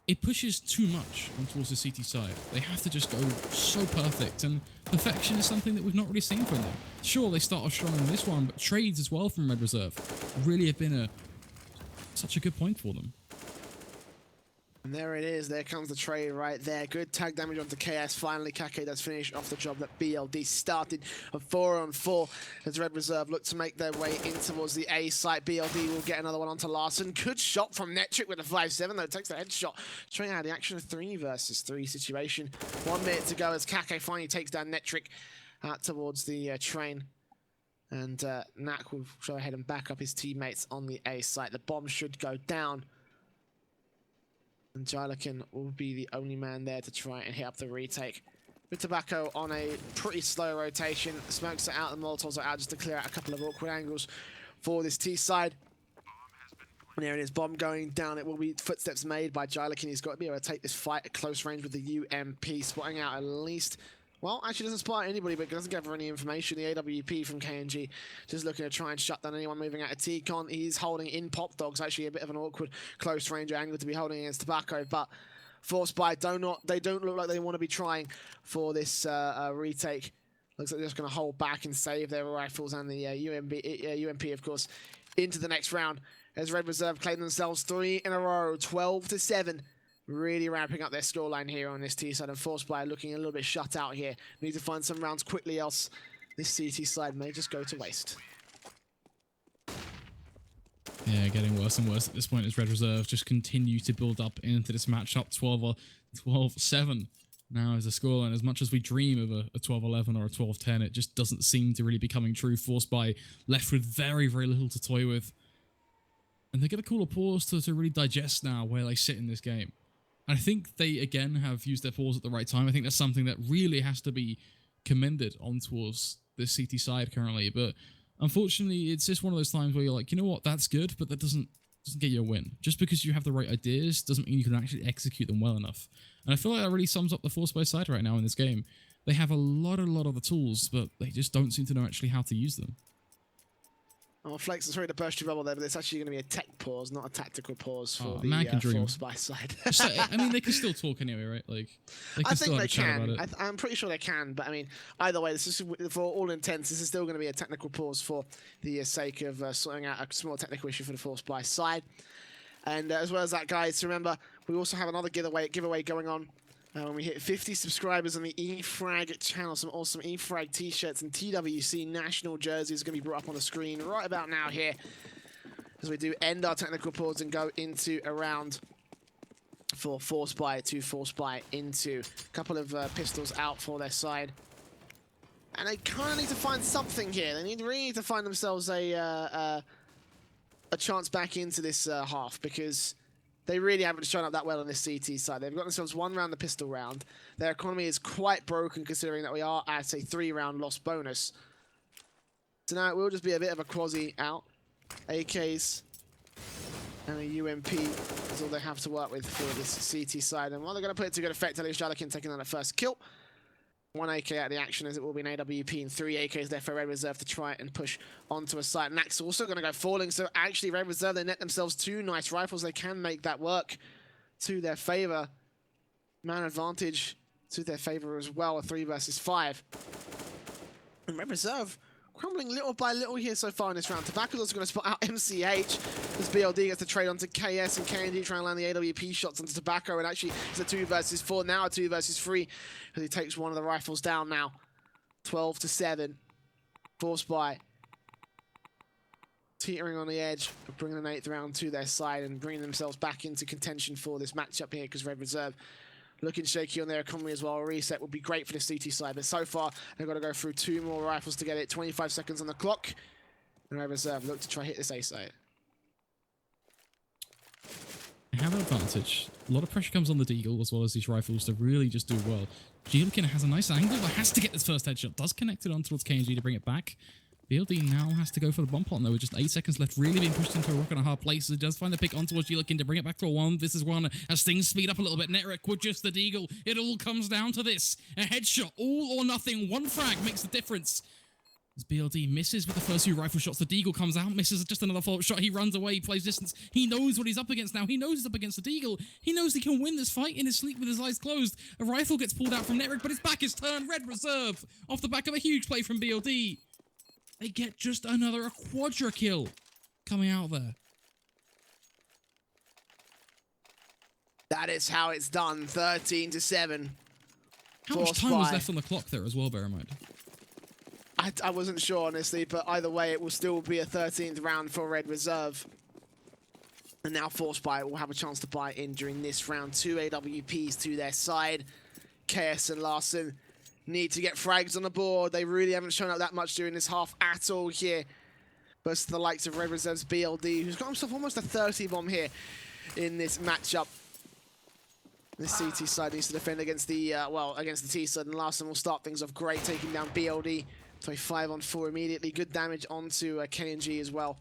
it pushes too much on towards the CT side. They have to just go so perfect, and perfection is something that we've not really seen from them. Sure, they start off strong in this one, but trades as well from Red Reserve really have been such a good point for them. And there it is. There comes the trade right there. Good tag damage onto KS. Finally, Kake does finish off the job that BLD started. A 4-on-4 as Red Reserve look to make their way in towards the A site. BLD will get another one onto Larson. Good shot from Netric with a 5-7, though. Takes the headshot. Straight out of the action, of 3 versus 3 situation. 1 minute to go as Kake finally takes down Netric out towards the train. And Nak will go ahead and back up his teammates on the A site. The bomb should go down. And Jylikin will be the only man there to try and hit up the retake. With Tobacco on a pretty slow rotation. The smokes are out, the Molotovs are out just to clear out a couple of awkward angles for this T side. And there it is, bomb going down. It will be footsteps made by Jylikin. He's got to be able to take this fight at close range with the UMP, spotting out at least... Well, actually doesn't spot anybody, but doesn't gather any information. The AWP from KNG just looking to try and shut down anyone moving out of T-Con. He's holding in Pop Dogs, actually a bit of an awkward close range angle to be holding against Tobacco, but ForceBuy they don't look like they want to be trying for this retake. Looks like they're just going to hold back and save their rifles and the UMP, of course, into the next round. As Red Reserve claim themselves 3 in a row, 12-7. Really ramping up their scoreline here on this T side, and ForceBuy looking a little bit shut out here. Need to find some rounds quickly, else this CT side may just go to waste. Yeah, getting worse and worse at this point as Red Reserve just continue to build up into this matchup. 12-7 now as a scoreline. As much as we dream of a 12-11 or a 12-10, it just doesn't seem to really be coming true. ForceBuy left with very, very little to toy with. And they're going to call a pause to really digest now where they sit in this game. I think they, again, have used their pause at the right time. I think that's something that really has to be commended on towards the CT side currently. But unfortunately, it's just one of those times where you're like, you know what, that's good, but that doesn't get you a win. Just because you have the right ideas doesn't mean you can actually execute them well enough. And I feel like that really sums up the ForceBuy side right now in this game. They have a lot of the tools, but they just don't seem to know actually how to use them. Oh, Flex, sorry to burst your bubble there, but it's actually going to be a tech pause, not a tactical pause for the ForceBuy side. I mean, they can still talk anyway, right? Like, I think they can. I'm pretty sure they can, but I mean, either way, this is, for all intents, this is still going to be a technical pause for the sake of sorting out a small technical issue for the ForceBuy side. And as well as that, guys, remember, we also have another giveaway going on. When we hit 50 subscribers on the eFrag channel, some awesome eFrag t-shirts and TWC national jerseys are going to be brought up on the screen right about now here as we do end our technical pause and go into a round for ForceBuy to ForceBuy into. A couple of pistols out for their side. And they kind of need to find something here. They really need to find themselves a chance back into this half, because they really haven't shown up that well on this CT side. They've got themselves 1 round, the pistol round. Their economy is quite broken considering that we are at a 3-round loss bonus. So now it will just be a bit of a quasi out. AKs and a UMP is all they have to work with for this CT side. And while they're going to put it to good effect, at least Jylikin taking on the first kill. 1 AK out of the action, as it will be an AWP, and 3 AKs there for Red Reserve to try and push onto a site. Nax also going to go falling, so actually Red Reserve, they net themselves 2 nice rifles. They can make that work to their favor. Man advantage to their favor as well, a 3 versus 5. And Red Reserve crumbling little by little here so far in this round. Tobacco's also going to spot out MCH as BLD gets to trade onto KS, and KND trying to land the AWP shots onto Tobacco, and actually it's a 2 versus 4, now a 2 versus 3 as he takes one of the rifles down now. 12-7. ForceBuy teetering on the edge of bringing an 8th round to their side and bringing themselves back into contention for this matchup here, because Red Reserve looking shaky on their economy as well. A reset would be great for the CT side, but so far they've got to go through 2 more rifles to get it. 25 seconds on the clock. And Red Reserve look to try hit this A site. They have an advantage. A lot of pressure comes on the Deagle as well as these rifles to really just do well. Jylikin has a nice angle, but has to get this first headshot. Does connect it on towards KNG to bring it back. BLD now has to go for the bomb pot, though, with just 8 seconds left. Really being pushed into a rock and a hard place. It does find the pick on towards Jylikin to bring it back to a 1. This is 1 as things speed up a little bit. Netric with just the Deagle. It all comes down to this. A headshot, all or nothing. 1 frag makes the difference. As BLD misses with the first 2 rifle shots, the Deagle comes out, misses just another follow-up shot. He runs away, he plays distance. He knows what he's up against now. He knows he's up against the Deagle. He knows he can win this fight in his sleep with his eyes closed. A rifle gets pulled out from Netric, but his back is turned. Red Reserve off the back of a huge play from BLD. They get just another quadra kill coming out there. That is how it's done. 13-7. How much time was left on the clock there as well, bear in mind? I wasn't sure, honestly, but either way, it will still be a 13th round for Red Reserve. And now ForceBuy will have a chance to buy in during this round. 2 AWPs to their side. KS and Larson need to get frags on the board. They really haven't shown up that much during this half at all here. But it's the likes of Red Reserve's BLD, who's got himself almost a 30 bomb here in this matchup. This CT side needs to defend against the, against the T side, and Larson will start things off great, taking down BLD. So 5-on-4 immediately. Good damage onto KNG as well.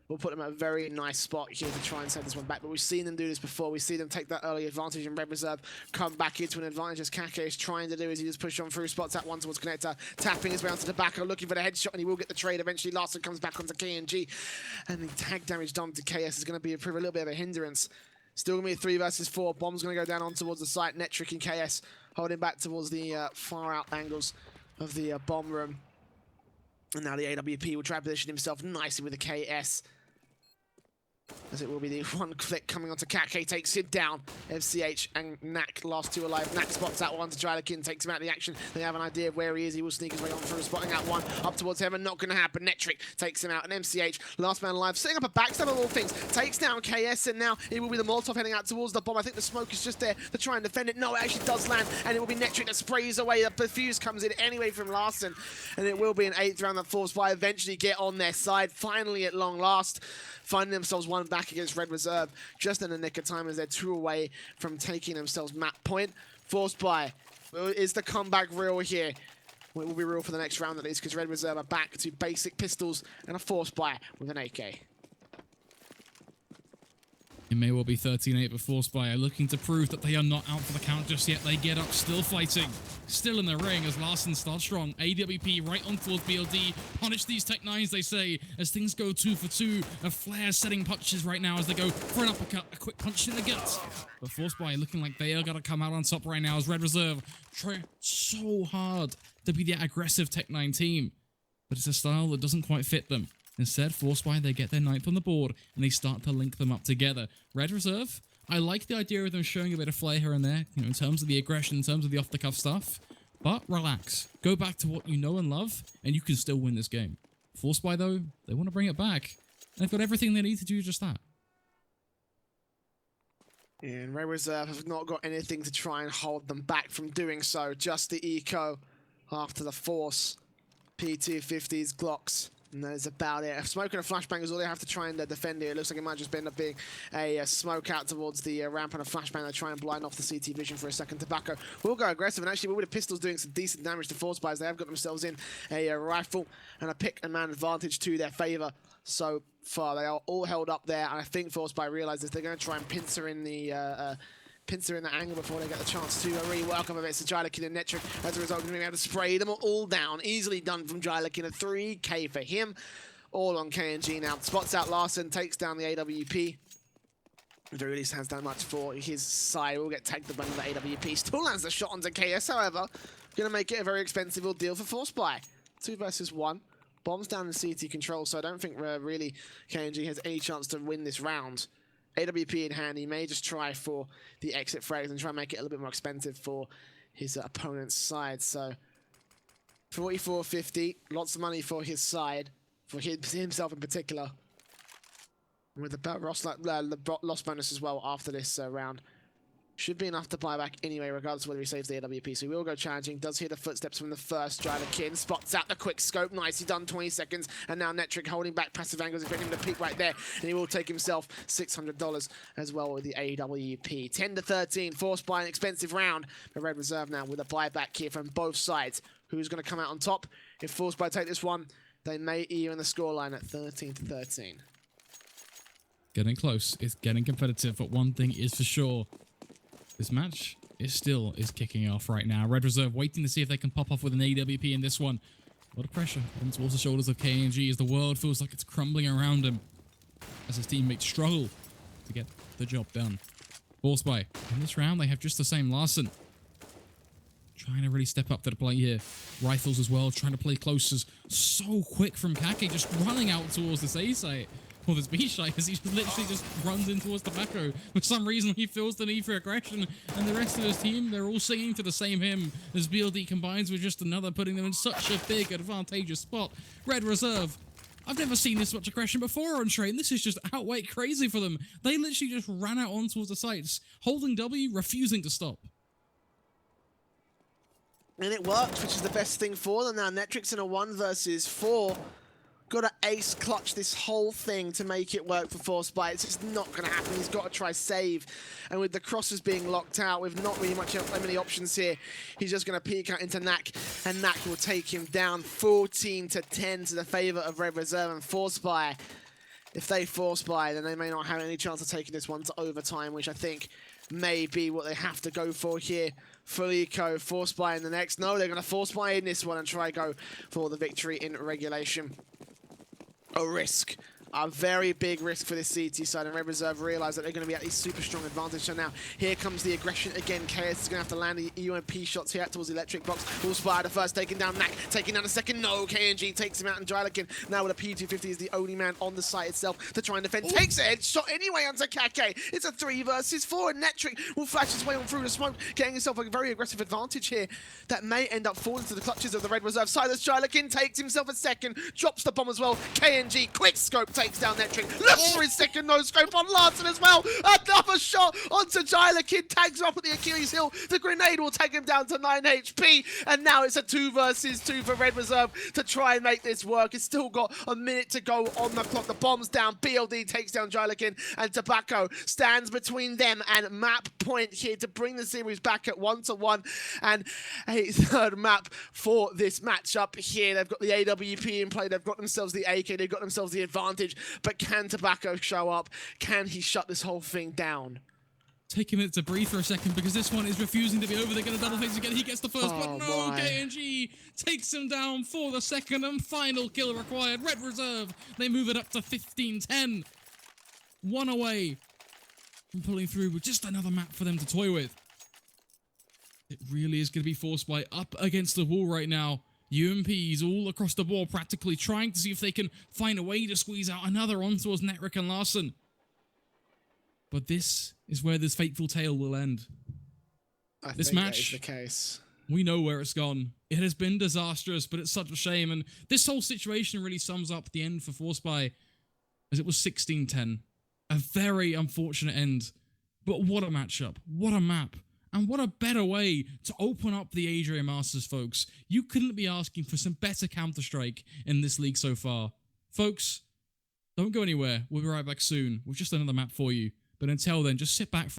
We'll put them at a very nice spot here to try and set this one back. But we've seen them do this before. We see them take that early advantage in Red Reserve, come back into an advantage as Kake is trying to do is he just push on through, spots out one towards Connector, tapping his way onto the back, looking for the headshot, and he will get the trade. Eventually, Larson comes back onto KNG, and the tag damage done to KS is going to prove a little bit of a hindrance. Still going to be a 3 versus 4. Bomb's going to go down on towards the site. Netric and KS holding back towards the far out angles of the bomb room. And now the AWP will try to position himself nicely with the KS. As it will be the one click coming onto Kake, takes him down. FCH and Knack, last 2 alive. Knack spots out one to Jylakin, takes him out of the action. They have an idea of where he is. He will sneak his way on through, spotting out one up towards heaven. Not going to happen. Netric takes him out. And MCH, last man alive, setting up a backstab of all things. Takes down KS, and now it will be the Molotov heading out towards the bomb. I think the smoke is just there to try and defend it. No, it actually does land, and it will be Netric that sprays away. The fuse comes in anyway from Larson, and it will be an 8th round that ForceBuy eventually get on their side. Finally, at long last, finding themselves one back against Red Reserve just in the nick of time as they're 2 away from taking themselves map point. ForceBuy, is the comeback real here? Well, it will be real for the next round at least, because Red Reserve are back to basic pistols and a ForceBuy with an AK. It may well be 13-8, but ForceBuy are looking to prove that they are not out for the count just yet. They get up, still fighting, still in the ring as Larson starts strong. AWP right on towards BLD. Punish these Tech 9s, they say, as things go 2 for 2. A Flare setting punches right now as they go for an uppercut, a quick punch in the guts. But ForceBuy looking like they are going to come out on top right now as Red Reserve try so hard to be the aggressive Tech 9 team. But it's a style that doesn't quite fit them. Instead, ForceBuy, they get their 9th on the board, and they start to link them up together. Red Reserve, I like the idea of them showing a bit of flair here and there, in terms of the aggression, in terms of the off-the-cuff stuff. But relax. Go back to what you know and love, and you can still win this game. ForceBuy, though, they want to bring it back. And they've got everything they need to do just that. And Red Reserve have not got anything to try and hold them back from doing so. Just the eco after the Force. P250s, Glocks. And that is about it. A smoke and a flashbang is all they have to try and defend here. It looks like it might just end up being a smoke out towards the ramp and a flashbang. They try and blind off the CT vision for a second. Tobacco will go aggressive, and actually with the pistols doing some decent damage to ForceBuy as they have got themselves in a rifle and a pick and man advantage to their favor so far. They are all held up there, and I think ForceBuy realizes they're going to try and pincer in the pincer in that angle before they get the chance to rework them a bit. So Jylakin and Netric, as a result, going to be able to spray them all down. Easily done from Jylakin. A 3K for him. All on KNG now. Spots out Larson, takes down the AWP. Don't really stands down much for his side. Will get tagged by the AWP. Still lands the shot onto KS, however. Going to make it a very expensive deal for ForceBuy. 2 versus 1. Bombs down in CT control, so I don't think really KNG has any chance to win this round. AWP in hand, he may just try for the exit frags and try and make it a little bit more expensive for his opponent's side. So 44.50, lots of money for his side, for himself in particular. With the loss bonus as well after this round. Should be enough to buy back anyway, regardless of whether he saves the AWP. So he will go challenging. Does hear the footsteps from the first Jylakin. Spots out the quick scope. Nicely done, 20 seconds. And now Netric holding back passive angles, expecting him to peek right there. And he will take himself $600 as well with the AWP. 10-13, forced by an expensive round. The Red Reserve now with a buyback here from both sides. Who's going to come out on top? If ForceBuy take this one, they may even the scoreline at 13-13. Getting close. It's getting competitive, but one thing is for sure. This match is kicking off right now. Red Reserve waiting to see if they can pop off with an AWP in this one. A lot of pressure on towards the shoulders of KNG as the world feels like it's crumbling around him, as his teammates struggle to get the job done. ForceBuy, in this round, they have just the same Larson. Trying to really step up to the plate here. Rifles as well, trying to play close. So quick from Kake, just running out towards this A site. Or this B site, as he just literally just runs in towards Tobacco. For some reason, he feels the need for aggression. And the rest of his team, they're all singing to the same hymn. As BLD combines with just another, putting them in such a big, advantageous spot. Red Reserve. I've never seen this much aggression before on Train. This is just outright crazy for them. They literally just ran out on towards the sites, holding W, refusing to stop. And it worked, which is the best thing for them now. Netrix in a 1 versus 4. Got to ace clutch this whole thing to make it work for ForceBuy. It's just not going to happen. He's got to try save. And with the crosses being locked out, with not really many options here, he's just going to peek out into Knack, and Knack will take him down 14-10 to the favor of Red Reserve and ForceBuy. If they ForceBuy, then they may not have any chance of taking this one to overtime, which I think may be what they have to go for here. Felico, ForceBuy in the next. No, they're going to ForceBuy in this one and try go for the victory in regulation. A risk. A very big risk for this CT side, and Red Reserve realise that they're going to be at a super strong advantage. So now, here comes the aggression again. KS is going to have to land the UMP shots here towards the electric box. ForceBuy the first, taking down Knack, taking down the second. No, KNG takes him out, and Jylakin now with a P250 is the only man on the site itself to try and defend. Takes a headshot anyway onto Kake. It's a 3 versus 4, and Netric will flash his way on through the smoke, getting himself a very aggressive advantage here that may end up falling to the clutches of the Red Reserve side. As Jylakin takes himself a second, drops the bomb as well. KNG, quick scope, takes down Netric. Looks for his second no-scope on Larson as well. Another shot onto Jylakin. Tags off at the Achilles heel. The grenade will take him down to 9 HP. And now it's a 2 versus 2 for Red Reserve to try and make this work. It's still got a minute to go on the clock. The bomb's down. BLD takes down Jylakin. And Tobacco stands between them and map point here to bring the series back at 1-1. And a third map for this matchup here. They've got the AWP in play. They've got themselves the AK. They've got themselves the advantage. But can Tobacco show up? Can he shut this whole thing down? Take a minute to breathe for a second, because this one is refusing to be over. They're going to double face again. He gets the first, but no, KNG takes him down for the second and final kill required. Red Reserve, they move it up to 15-10. 1 away from pulling through with just another map for them to toy with. It really is going to be ForceBuy up against the wall right now. UMPs all across the board, practically trying to see if they can find a way to squeeze out another on towards Netric and Larson. But this is where this fateful tale will end. This match, that is the case. We know where it's gone. It has been disastrous, but it's such a shame. And this whole situation really sums up the end for ForceBuy, as it was 16-10. A very unfortunate end. But what a matchup. What a map. And what a better way to open up the Adria Masters, folks. You couldn't be asking for some better Counter-Strike in this league so far. Folks, don't go anywhere. We'll be right back soon with just another map for you. But until then, just sit back